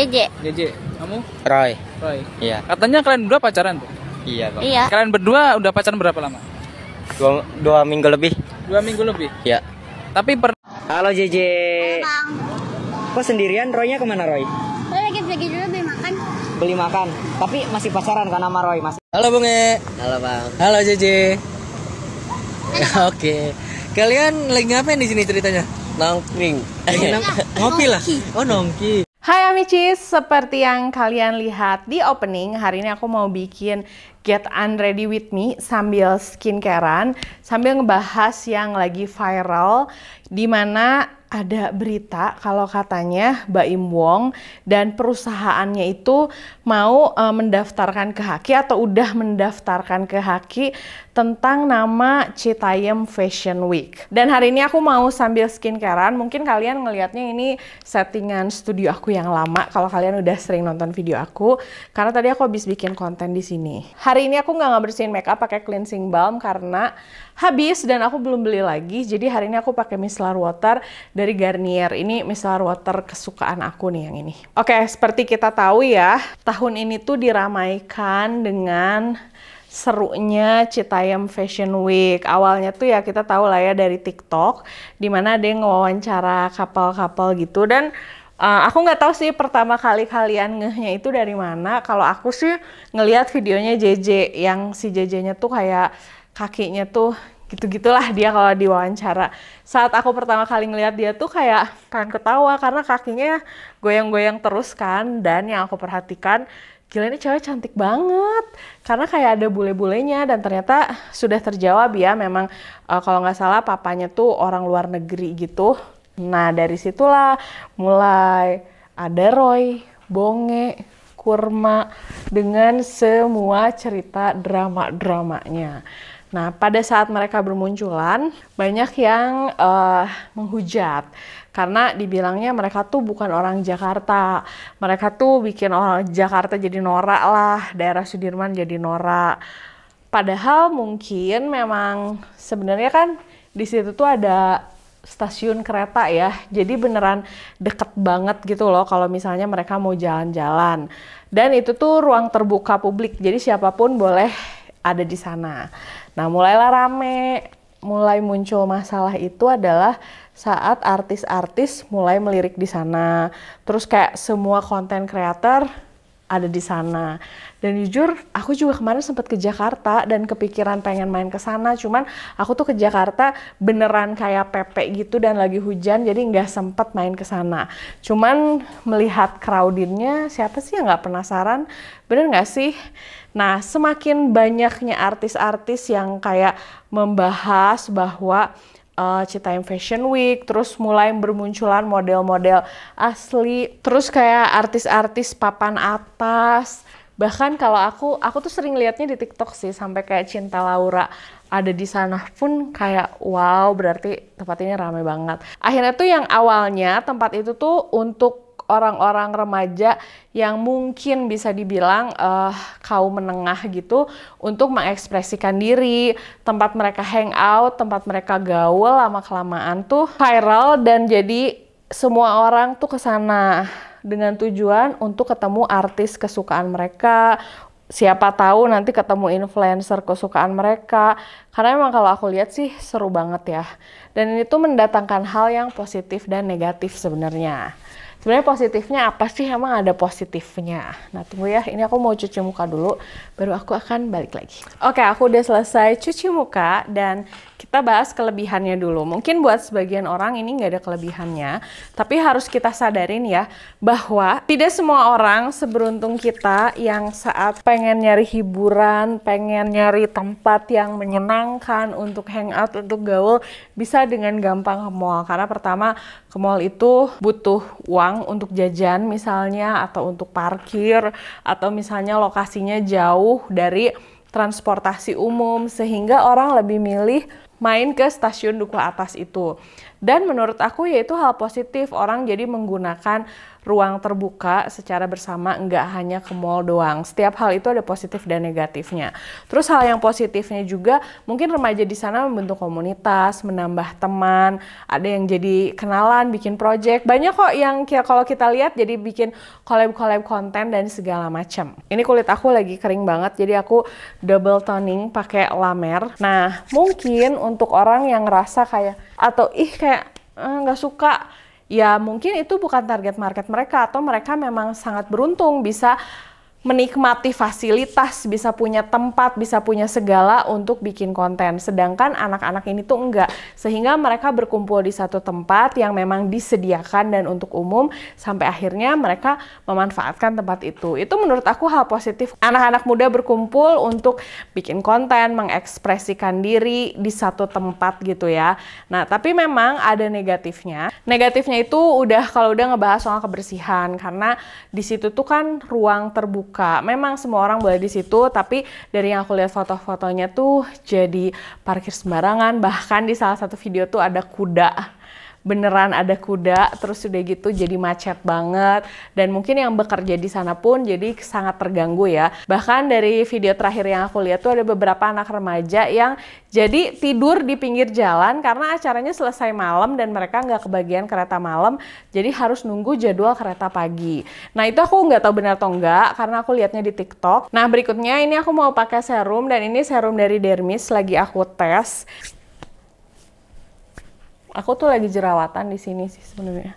JJ. JJ. Kamu? Roy. Roy. Iya. Katanya kalian berdua pacaran tuh? Iya, Bang. Iya. Kalian berdua udah pacaran berapa lama? Dua minggu lebih. 2 minggu lebih? Iya. Tapi Halo JJ. Bang. Kok sendirian? Roynya kemana Roy? Lo lagi pergi dulu beli makan. Beli makan. Tapi masih pacaran kan sama Roy masih. Halo Bung E. Halo Bang. Halo JJ. Oke. Kalian lagi ngapain di sini ceritanya? Nongkring. Ngopi lah. Oh, nongki. Hai Amicis, seperti yang kalian lihat di opening, hari ini aku mau bikin Get Unready With Me sambil skincarean, sambil ngebahas yang lagi viral, di mana ada berita kalau katanya Baim Wong dan perusahaannya itu mau mendaftarkan ke Haki atau udah mendaftarkan ke Haki tentang nama Citayam Fashion Week. Dan hari ini aku mau sambil skincarean, mungkin kalian ngelihatnya ini settingan studio aku yang lama kalau kalian udah sering nonton video aku, karena tadi aku habis bikin konten di sini. Hari ini aku nggak ngebersihin makeup pakai cleansing balm karena habis dan aku belum beli lagi. Jadi hari ini aku pakai micellar water dari Garnier. Ini micellar water kesukaan aku nih yang ini. Oke, seperti kita tahu ya, tahun ini tuh diramaikan dengan serunya Citayam Fashion Week. Awalnya tuh ya kita tahu lah ya dari TikTok, dimana ada yang ngewawancara kapal-kapal gitu. Dan aku nggak tahu sih pertama kali kalian ngehnya itu dari mana. Kalau aku sih ngelihat videonya JJ, yang si JJ-nya tuh kayak kakinya tuh gitu-gitulah dia kalau diwawancara. Saat aku pertama kali ngelihat dia tuh kayak pengen ketawa karena kakinya goyang-goyang terus kan. Dan yang aku perhatikan, gila ini cewek cantik banget karena kayak ada bule-bulenya, dan ternyata sudah terjawab ya, memang kalau nggak salah papanya tuh orang luar negeri gitu. Nah dari situlah mulai ada Roy, Bonge, Kurma dengan semua cerita drama-dramanya. Nah, pada saat mereka bermunculan, banyak yang menghujat. Karena dibilangnya mereka tuh bukan orang Jakarta. Mereka tuh bikin orang Jakarta jadi norak lah, daerah Sudirman jadi norak. Padahal mungkin memang sebenarnya kan di situ tuh ada stasiun kereta ya. Jadi beneran deket banget gitu loh kalau misalnya mereka mau jalan-jalan. Dan itu tuh ruang terbuka publik, jadi siapapun boleh ada di sana. Nah, mulailah rame, mulai muncul masalah itu adalah saat artis-artis mulai melirik di sana. Terus kayak semua konten creator ada di sana. Dan jujur, aku juga kemarin sempat ke Jakarta dan kepikiran pengen main ke sana. Cuman aku tuh ke Jakarta beneran kayak pepek gitu dan lagi hujan, jadi nggak sempet main ke sana. Cuman melihat crowdednya, siapa sih yang nggak penasaran? Bener nggak sih? Nah, semakin banyaknya artis-artis yang kayak membahas bahwa Citayam Fashion Week, terus mulai bermunculan model-model asli, terus kayak artis-artis papan atas. Bahkan kalau aku tuh sering liatnya di TikTok sih, sampai kayak Cinta Laura ada di sana pun kayak wow, berarti tempat ini ramai banget. Akhirnya tuh yang awalnya tempat itu tuh untuk orang-orang remaja yang mungkin bisa dibilang kaum menengah gitu, untuk mengekspresikan diri, tempat mereka hangout, tempat mereka gaul, lama-kelamaan tuh viral dan jadi semua orang tuh kesana dengan tujuan untuk ketemu artis kesukaan mereka. Siapa tahu nanti ketemu influencer kesukaan mereka. Karena emang kalau aku lihat sih seru banget ya. Dan ini tuh mendatangkan hal yang positif dan negatif sebenarnya. Sebenarnya positifnya apa sih? Emang ada positifnya. Nah tunggu ya, ini aku mau cuci muka dulu, baru aku akan balik lagi. Oke, aku udah selesai cuci muka dan kita bahas kelebihannya dulu. Mungkin buat sebagian orang ini nggak ada kelebihannya, tapi harus kita sadarin ya, bahwa tidak semua orang seberuntung kita yang saat pengen nyari hiburan, pengen nyari tempat yang menyenangkan untuk hangout, untuk gaul, bisa dengan gampang ke mall. Karena pertama, ke mall itu butuh uang untuk jajan misalnya, atau untuk parkir, atau misalnya lokasinya jauh dari transportasi umum, sehingga orang lebih milih main ke stasiun Duku Atas itu. Dan menurut aku ya itu hal positif, orang jadi menggunakan ruang terbuka secara bersama, nggak hanya ke mall doang. Setiap hal itu ada positif dan negatifnya. Terus hal yang positifnya juga, mungkin remaja di sana membentuk komunitas, menambah teman, ada yang jadi kenalan, bikin project. Banyak kok yang kalau kita lihat jadi bikin collab-collab konten dan segala macam. Ini kulit aku lagi kering banget, jadi aku double toning pakai La Mer. Nah, mungkin untuk orang yang ngerasa kayak, atau kayak nggak suka, ya mungkin itu bukan target market mereka, atau mereka memang sangat beruntung bisa menikmati fasilitas, bisa punya tempat, bisa punya segala untuk bikin konten. Sedangkan anak-anak ini tuh enggak. Sehingga mereka berkumpul di satu tempat yang memang disediakan dan untuk umum, sampai akhirnya mereka memanfaatkan tempat itu. Itu menurut aku hal positif. Anak-anak muda berkumpul untuk bikin konten, mengekspresikan diri di satu tempat gitu ya. Nah, tapi memang ada negatifnya. Negatifnya itu kalau udah ngebahas soal kebersihan, karena di situ tuh kan ruang terbuka. Memang semua orang boleh di situ, tapi dari yang aku lihat foto-fotonya tuh jadi parkir sembarangan. Bahkan di salah satu video tuh ada kuda. Beneran ada kuda, terus udah gitu jadi macet banget, dan mungkin yang bekerja di sana pun jadi sangat terganggu ya. Bahkan dari video terakhir yang aku lihat tuh ada beberapa anak remaja yang jadi tidur di pinggir jalan karena acaranya selesai malam dan mereka nggak kebagian kereta malam, jadi harus nunggu jadwal kereta pagi. Nah, itu aku nggak tahu benar atau enggak karena aku lihatnya di TikTok. Nah, berikutnya ini aku mau pakai serum, dan ini serum dari Dermis, lagi aku tes. Aku tuh lagi jerawatan di sini sih sebenarnya.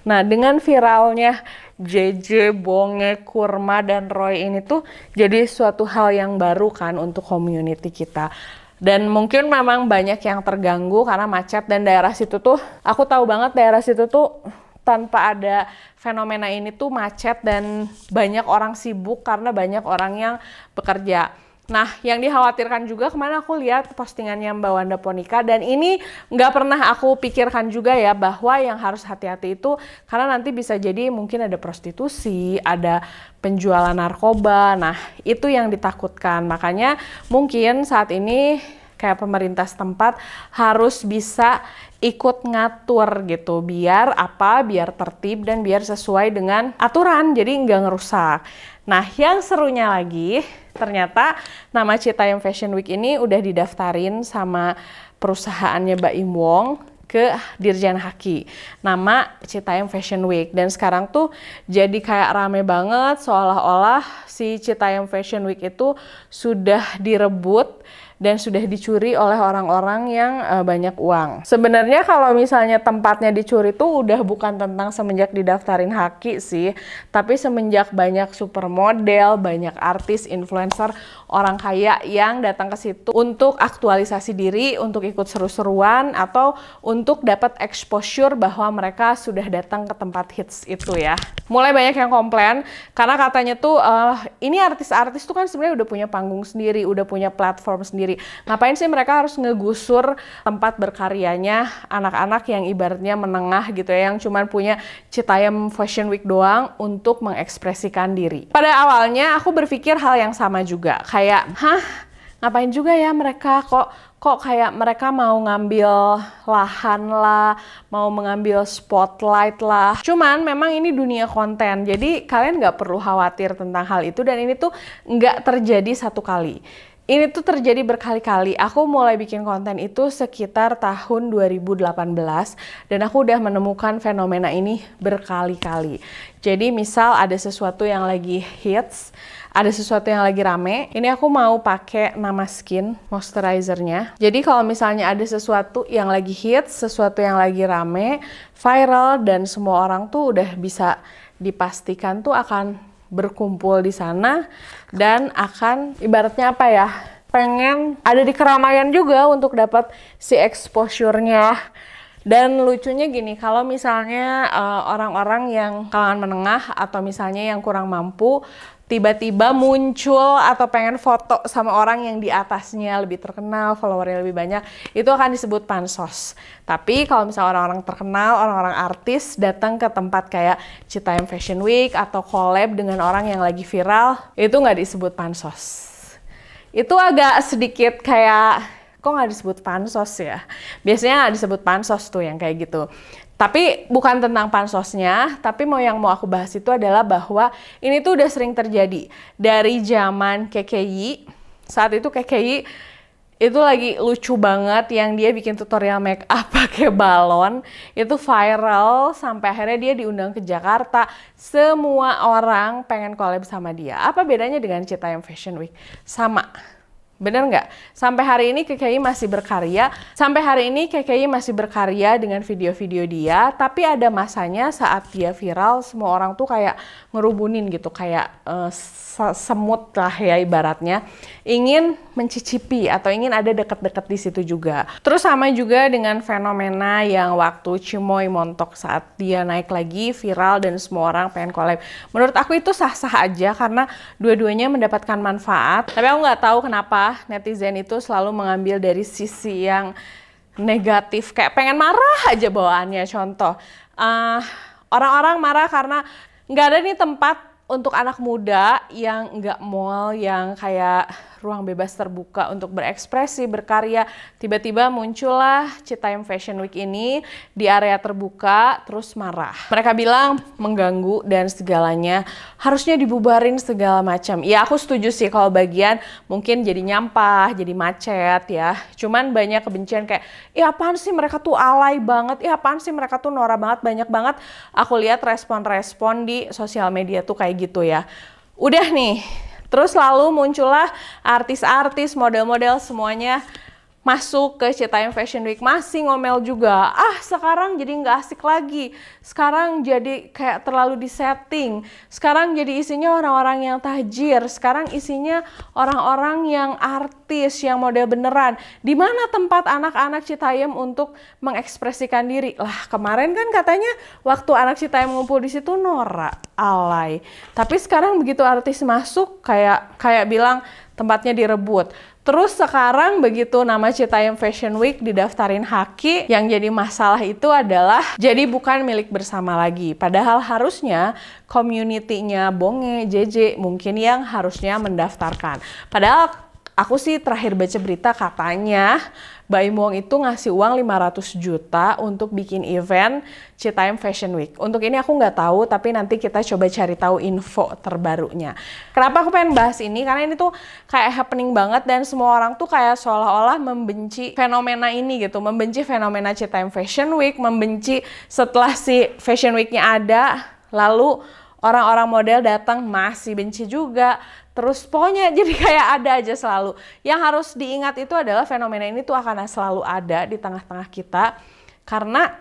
Nah, dengan viralnya JJ, Bonge, Kurma, dan Roy ini tuh jadi suatu hal yang baru kan untuk community kita. Dan mungkin memang banyak yang terganggu karena macet, dan daerah situ tuh, aku tahu banget daerah situ tuh tanpa ada fenomena ini tuh macet dan banyak orang sibuk karena banyak orang yang bekerja. Nah, yang dikhawatirkan juga kemana aku lihat postingannya Mbak Wanda Ponika, dan ini nggak pernah aku pikirkan juga ya, bahwa yang harus hati-hati itu karena nanti bisa jadi mungkin ada prostitusi, ada penjualan narkoba. Nah, itu yang ditakutkan. Makanya mungkin saat ini kayak pemerintah setempat harus bisa ikut ngatur gitu, biar tertib dan biar sesuai dengan aturan, jadi nggak ngerusak. Nah, yang serunya lagi, ternyata nama Citayam Fashion Week ini udah didaftarin sama perusahaannya Mbak Im Wong ke Dirjen Haki. Nama Citayam Fashion Week. Dan sekarang tuh jadi kayak rame banget, seolah-olah si Citayam Fashion Week itu sudah direbut dan sudah dicuri oleh orang-orang yang banyak uang. Sebenarnya kalau misalnya tempatnya dicuri tuh udah bukan tentang semenjak didaftarin Haki sih, tapi semenjak banyak supermodel, banyak artis, influencer, orang kaya yang datang ke situ untuk aktualisasi diri, untuk ikut seru-seruan, atau untuk dapat exposure bahwa mereka sudah datang ke tempat hits itu ya. Mulai banyak yang komplain karena katanya tuh ini artis-artis tuh kan sebenarnya udah punya panggung sendiri, udah punya platform sendiri. Ngapain sih mereka harus ngegusur tempat berkaryanya anak-anak yang ibaratnya menengah gitu ya, yang cuman punya Citayam Fashion Week doang untuk mengekspresikan diri. Pada awalnya aku berpikir hal yang sama juga, kayak ngapain juga ya mereka, kok kayak mereka mau ngambil lahan lah, mau mengambil spotlight lah. Cuman memang ini dunia konten, jadi kalian nggak perlu khawatir tentang hal itu, dan ini tuh nggak terjadi satu kali. Ini tuh terjadi berkali-kali. Aku mulai bikin konten itu sekitar tahun 2018, dan aku udah menemukan fenomena ini berkali-kali. Jadi misal ada sesuatu yang lagi hits, ada sesuatu yang lagi rame, ini aku mau pakai Nama Skin moisturizernya. Jadi kalau misalnya ada sesuatu yang lagi hits, sesuatu yang lagi rame, viral, dan semua orang tuh udah bisa dipastikan tuh akan berkumpul di sana dan akan ibaratnya apa ya, pengen ada di keramaian juga untuk dapat si exposure-nya. Dan lucunya gini, kalau misalnya orang-orang yang kalangan menengah atau misalnya yang kurang mampu tiba-tiba muncul atau pengen foto sama orang yang di atasnya lebih terkenal, followernya lebih banyak, itu akan disebut pansos. Tapi kalau misalnya orang-orang terkenal, orang-orang artis datang ke tempat kayak Citayam Fashion Week atau collab dengan orang yang lagi viral, itu nggak disebut pansos. Itu agak sedikit kayak, kok nggak disebut pansos ya? Biasanya nggak disebut pansos tuh yang kayak gitu. Tapi bukan tentang pansosnya, tapi yang mau aku bahas itu adalah bahwa ini tuh udah sering terjadi. Dari zaman KKI, saat itu KKI itu lagi lucu banget yang dia bikin tutorial make up pakai balon. Itu viral sampai akhirnya dia diundang ke Jakarta. Semua orang pengen collab sama dia. Apa bedanya dengan Citayam Fashion Week? Sama. Bener nggak? Sampai hari ini KKI masih berkarya. Sampai hari ini KKI masih berkarya dengan video-video dia. Tapi ada masanya saat dia viral, semua orang tuh kayak ngerubunin gitu. Kayak semut lah ya ibaratnya. Ingin mencicipi atau ingin ada deket-deket di situ juga. Terus sama juga dengan fenomena yang waktu Cimoy Montok saat dia naik lagi viral dan semua orang pengen collab. Menurut aku itu sah-sah aja karena dua-duanya mendapatkan manfaat. Tapi aku nggak tahu kenapa netizen itu selalu mengambil dari sisi yang negatif. Kayak pengen marah aja bawaannya. Contoh, orang-orang marah karena nggak ada nih tempat untuk anak muda yang nggak mall, yang kayak ruang bebas terbuka untuk berekspresi, berkarya. Tiba-tiba muncullah Citayam Fashion Week ini di area terbuka, terus marah. Mereka bilang mengganggu dan segalanya, harusnya dibubarin segala macam. Ya aku setuju sih kalau bagian mungkin jadi nyampah, jadi macet ya. Cuman banyak kebencian kayak, ih apaan sih mereka tuh alay banget, ih apaan sih mereka tuh norak banget, banyak banget. Aku lihat respon-respon di sosial media tuh kayak gitu ya. Udah nih. Terus lalu muncullah artis-artis, model-model semuanya masuk ke Citayam Fashion Week, masih ngomel juga. Ah sekarang jadi nggak asik lagi, sekarang jadi kayak terlalu disetting, sekarang jadi isinya orang-orang yang tajir, sekarang isinya orang-orang yang artis, yang model beneran. Di mana tempat anak-anak Citayam untuk mengekspresikan diri? Lah kemarin kan katanya waktu anak Citayam ngumpul di situ norak, alay. Tapi sekarang begitu artis masuk kayak bilang tempatnya direbut. Terus sekarang begitu nama Citayam Fashion Week didaftarin Haki, yang jadi masalah itu adalah jadi bukan milik bersama lagi. Padahal harusnya community-nya Bonge, JJ mungkin yang harusnya mendaftarkan. Padahal aku sih terakhir baca berita katanya Baim Wong itu ngasih uang 500 juta untuk bikin event Citayam Fashion Week. Untuk ini aku nggak tahu, tapi nanti kita coba cari tahu info terbarunya. Kenapa aku pengen bahas ini? Karena ini tuh kayak happening banget dan semua orang tuh kayak seolah-olah membenci fenomena ini gitu. Membenci fenomena Citayam Fashion Week, membenci setelah si Fashion Week-nya ada, lalu orang-orang model datang masih benci juga. Terus pokoknya jadi kayak ada aja selalu. Yang harus diingat itu adalah fenomena ini tuh akan selalu ada di tengah-tengah kita. Karena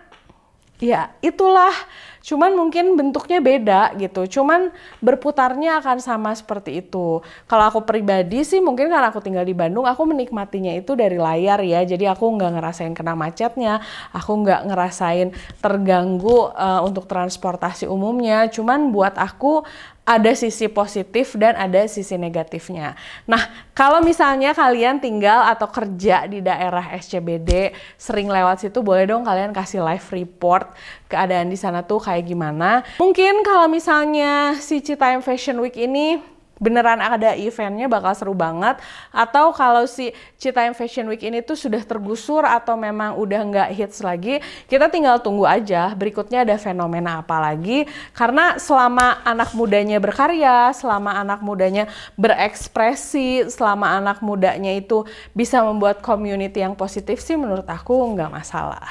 ya itulah, cuman mungkin bentuknya beda gitu. Cuman berputarnya akan sama seperti itu. Kalau aku pribadi sih mungkin karena aku tinggal di Bandung, aku menikmatinya itu dari layar ya. Jadi aku nggak ngerasain kena macetnya, aku nggak ngerasain terganggu untuk transportasi umumnya. Cuman buat aku ada sisi positif dan ada sisi negatifnya. Nah, kalau misalnya kalian tinggal atau kerja di daerah SCBD, sering lewat situ, boleh dong kalian kasih live report keadaan di sana tuh kayak gimana. Mungkin kalau misalnya si Citayam Fashion Week ini beneran ada eventnya bakal seru banget, atau kalau si Citayam Fashion Week ini tuh sudah tergusur atau memang udah nggak hits lagi, kita tinggal tunggu aja berikutnya ada fenomena apa lagi. Karena selama anak mudanya berkarya, selama anak mudanya berekspresi, selama anak mudanya itu bisa membuat community yang positif sih menurut aku nggak masalah.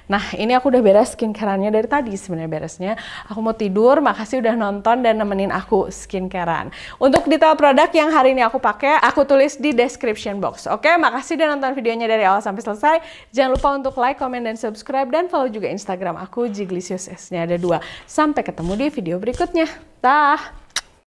Nah, ini aku udah beres skincareannya dari tadi sebenarnya beresnya. Aku mau tidur, makasih udah nonton dan nemenin aku skincarean. Untuk detail produk yang hari ini aku pakai, aku tulis di description box. Oke, makasih udah nonton videonya dari awal sampai selesai. Jangan lupa untuk like, comment, dan subscribe. Dan follow juga Instagram aku, Jiglisius S-nya ada 2. Sampai ketemu di video berikutnya. Dah!